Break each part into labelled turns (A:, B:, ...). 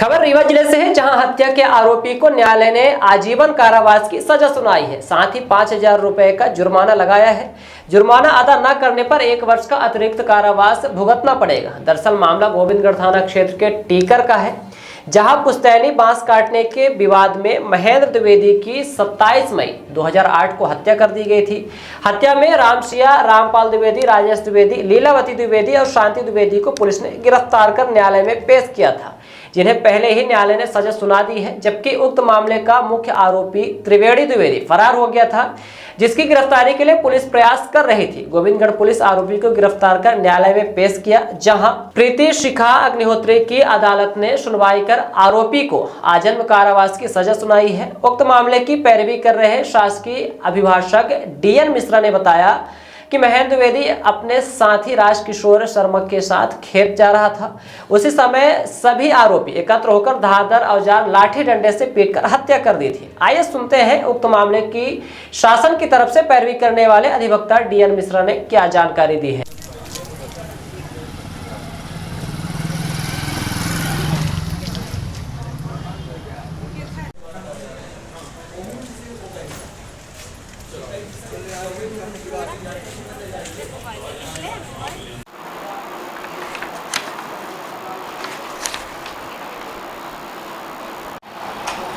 A: खबर रीवा जिले से है, जहां हत्या के आरोपी को न्यायालय ने आजीवन कारावास की सजा सुनाई है। साथ ही 5,000 रुपए का जुर्माना लगाया है। जुर्माना अदा न करने पर 1 वर्ष का अतिरिक्त कारावास भुगतना पड़ेगा। दरअसल मामला गोविंदगढ़ थाना क्षेत्र के टीकर का है, जहां पुश्तैनी बांस काटने के विवाद में महेंद्र द्विवेदी की 27 मई 2008 को हत्या कर दी गई थी। हत्या में रामसिया, रामपाल द्विवेदी, राजेश द्विवेदी, लीलावती द्विवेदी और शांति द्विवेदी को पुलिस ने गिरफ्तार कर न्यायालय में पेश किया था, जिन्हें पहले ही न्यायालय ने सजा सुना दी है। जबकि उक्त मामले का मुख्य आरोपी त्रिवेदी द्विवेदी फरार हो गया था, जिसकी गिरफ्तारी के लिए पुलिस प्रयास कर रही थी। गोविंदगढ़ पुलिस आरोपी को गिरफ्तार कर न्यायालय में पेश किया, जहां प्रीति शिखा अग्निहोत्री की अदालत ने सुनवाई कर आरोपी को आजीवन कारावास की सजा सुनाई है। उक्त मामले की पैरवी कर रहे शासकीय अभिभाषक DN मिश्रा ने बताया कि महेंद्र द्विवेदी अपने साथी राजकिशोर शर्मा के साथ खेत जा रहा था। उसी समय सभी आरोपी एकत्र होकर धारदार औजार लाठी डंडे से पीटकर हत्या कर दी थी। आइए सुनते हैं उक्त मामले की शासन की तरफ से पैरवी करने वाले अधिवक्ता DN मिश्रा ने क्या जानकारी दी है।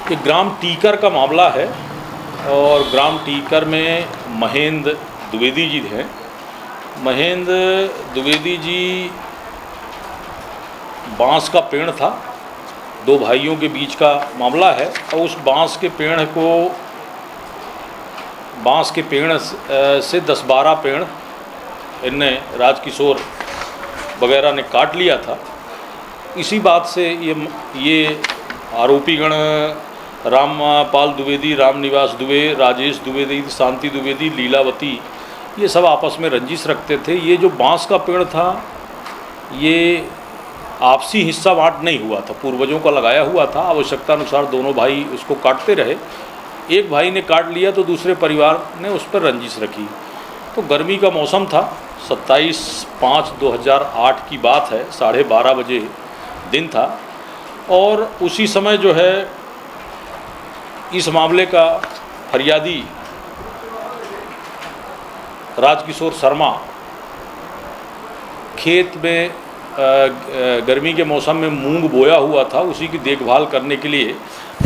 B: ये ग्राम टीकर का मामला है और ग्राम टीकर में महेंद्र द्विवेदी जी हैं। महेंद्र द्विवेदी जी बांस का पेड़ था, 2 भाइयों के बीच का मामला है और उस बांस के पेड़ से 10-12 पेड़ इनने राजकिशोर वगैरह ने काट लिया था। इसी बात से ये आरोपीगण रामपाल द्विवेदी, रामनिवास दुबे, राजेश द्विवेदी, शांति द्विवेदी, लीलावती, ये सब आपस में रंजिश रखते थे। ये जो बांस का पेड़ था, ये आपसी हिस्सा बांट नहीं हुआ था, पूर्वजों का लगाया हुआ था। आवश्यकता अनुसार दोनों भाई उसको काटते रहे। एक भाई ने काट लिया तो दूसरे परिवार ने उस पर रंजिश रखी। तो गर्मी का मौसम था, 27/5/2008 की बात है, 12:30 बजे दिन था। और उसी समय जो है इस मामले का फरियादी राजकिशोर शर्मा खेत में गर्मी के मौसम में मूंग बोया हुआ था, उसी की देखभाल करने के लिए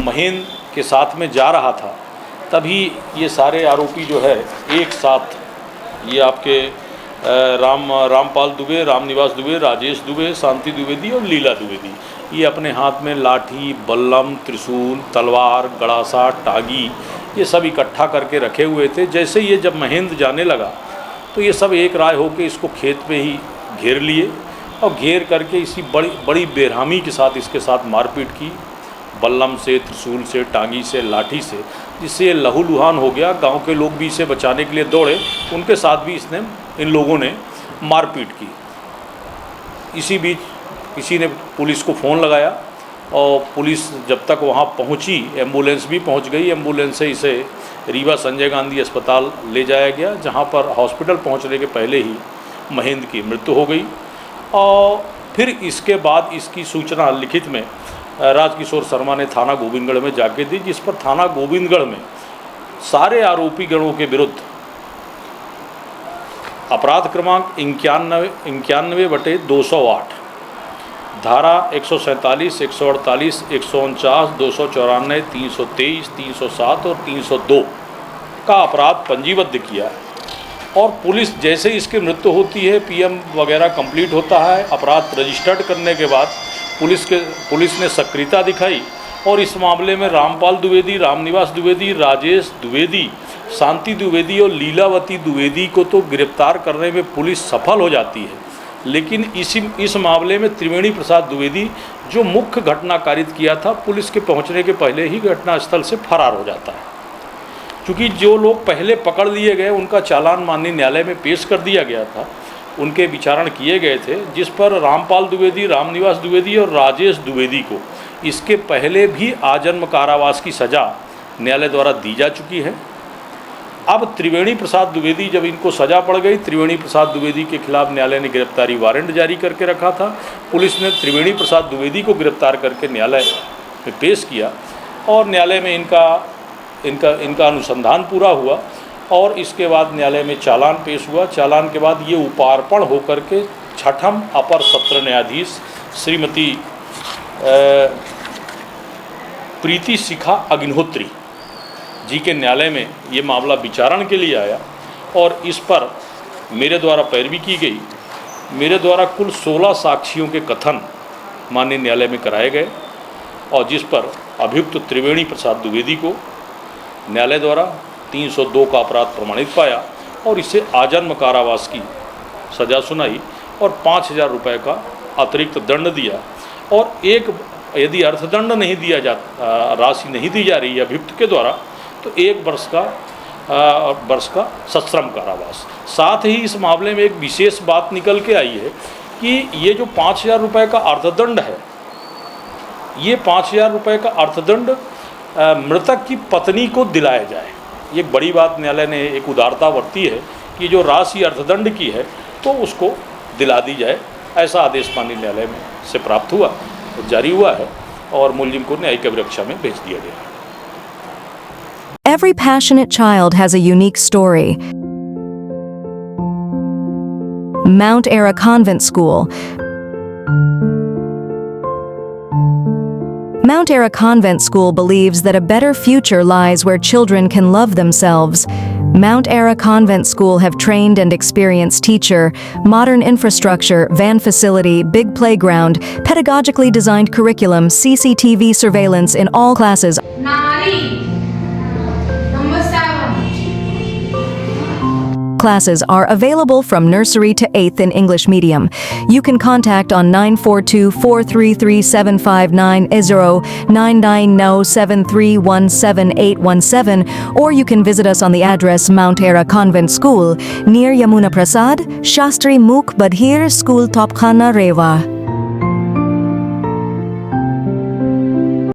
B: महेंद्र के साथ में जा रहा था। तभी ये सारे आरोपी जो है एक साथ, ये आपके रामपाल दुबे, रामनिवास दुबे, राजेश दुबे, शांति द्विवेदी और लीला द्विवेदी, ये अपने हाथ में लाठी, बल्लम, त्रिशूल, तलवार, गड़ासा, टागी, ये सब इकट्ठा करके रखे हुए थे। जैसे ये जब महेंद्र जाने लगा तो ये सब एक राय होकर इसको खेत पे ही घेर लिए और घेर करके इसी बड़ी बेरहमी के साथ इसके साथ मारपीट की, बल्लम से, त्रिशूल से, टांगी से, लाठी से, जिससे ये लहूलुहान हो गया। गांव के लोग भी इसे बचाने के लिए दौड़े, उनके साथ भी इन लोगों ने मारपीट की। इसी बीच किसी ने पुलिस को फ़ोन लगाया और पुलिस जब तक वहाँ पहुँची, एम्बुलेंस भी पहुँच गई। एम्बुलेंस से इसे रीवा संजय गांधी अस्पताल ले जाया गया, जहाँ पर हॉस्पिटल पहुँचने के पहले ही महेंद्र की मृत्यु हो गई। और फिर इसके बाद इसकी सूचना लिखित में राजकिशोर शर्मा ने थाना गोविंदगढ़ में जाके दी, जिस पर थाना गोविंदगढ़ में सारे आरोपी गणों के विरुद्ध अपराध क्रमांक 91/208, धारा 147, 148, 149, 294, 323, 307 और 302 का अपराध पंजीबद्ध किया है। और पुलिस जैसे इसकी मृत्यु होती है, PM वगैरह कंप्लीट होता है, अपराध रजिस्टर्ड करने के बाद पुलिस ने सक्रियता दिखाई और इस मामले में रामपाल द्विवेदी, रामनिवास द्विवेदी, राजेश द्विवेदी, शांति द्विवेदी और लीलावती द्विवेदी को तो गिरफ्तार करने में पुलिस सफल हो जाती है। लेकिन इस मामले में त्रिवेणी प्रसाद द्विवेदी, जो मुख्य घटना कारित किया था, पुलिस के पहुंचने के पहले ही घटनास्थल से फरार हो जाता है। क्योंकि जो लोग पहले पकड़ लिए गए उनका चालान माननीय न्यायालय में पेश कर दिया गया था, उनके विचारण किए गए थे, जिस पर रामपाल द्विवेदी, रामनिवास द्विवेदी और राजेश द्विवेदी को इसके पहले भी आजीवन कारावास की सज़ा न्यायालय द्वारा दी जा चुकी है। अब त्रिवेणी प्रसाद द्विवेदी, जब इनको सज़ा पड़ गई, त्रिवेणी प्रसाद द्विवेदी के खिलाफ न्यायालय ने गिरफ्तारी वारंट जारी करके रखा था। पुलिस ने त्रिवेणी प्रसाद द्विवेदी को गिरफ्तार करके न्यायालय में पेश किया और न्यायालय में इनका अनुसंधान पूरा हुआ और इसके बाद न्यायालय में चालान पेश हुआ। चालान के बाद ये उपार्पण होकर के छठम अपर सत्र न्यायाधीश श्रीमती प्रीति शिखा अग्निहोत्री जी के न्यायालय में ये मामला विचारण के लिए आया और इस पर मेरे द्वारा पैरवी की गई। मेरे द्वारा कुल 16 साक्षियों के कथन माननीय न्यायालय में कराए गए और जिस पर अभियुक्त त्रिवेणी प्रसाद द्विवेदी को न्यायालय द्वारा 302 का अपराध प्रमाणित पाया और इसे आजन्म कारावास की सज़ा सुनाई और 5,000 रुपये का अतिरिक्त दंड दिया और यदि अर्थदंड नहीं दिया राशि नहीं दी जा रही है अभियुक्त के द्वारा तो 1 वर्ष का सश्रम कारावास। साथ ही इस मामले में एक विशेष बात निकल के आई है कि ये जो 5,000 रुपये का अर्थदंड है, ये 5,000 रुपये का अर्थदंड मृतक की पत्नी को दिलाया जाए। ये बड़ी बात न्यायालय ने एक उदारता बरती है कि जो राशि अर्थदंड की है तो उसको दिला दी जाए। ऐसा आदेश माननीय न्यायालय में से प्राप्त हुआ, जारी हुआ है और मुलजिम को न्यायिक अभिरक्षा में भेज दिया गया है।
C: Every passionate child has a unique story. Mount Ara Convent School. Mount Ara Convent School believes that a better future lies where children can love themselves. Mount Ara Convent School have trained and experienced teacher, modern infrastructure, van facility, big playground, pedagogically designed curriculum, CCTV surveillance in all classes. Classes are available from nursery to 8th in English medium. You can contact on 942-433-759-0, 990-7317817, or you can visit us on the address Mount Ara Convent School, near Yamuna Prasad, Shastri Mukh Badhir School, Topkhana, Rewa.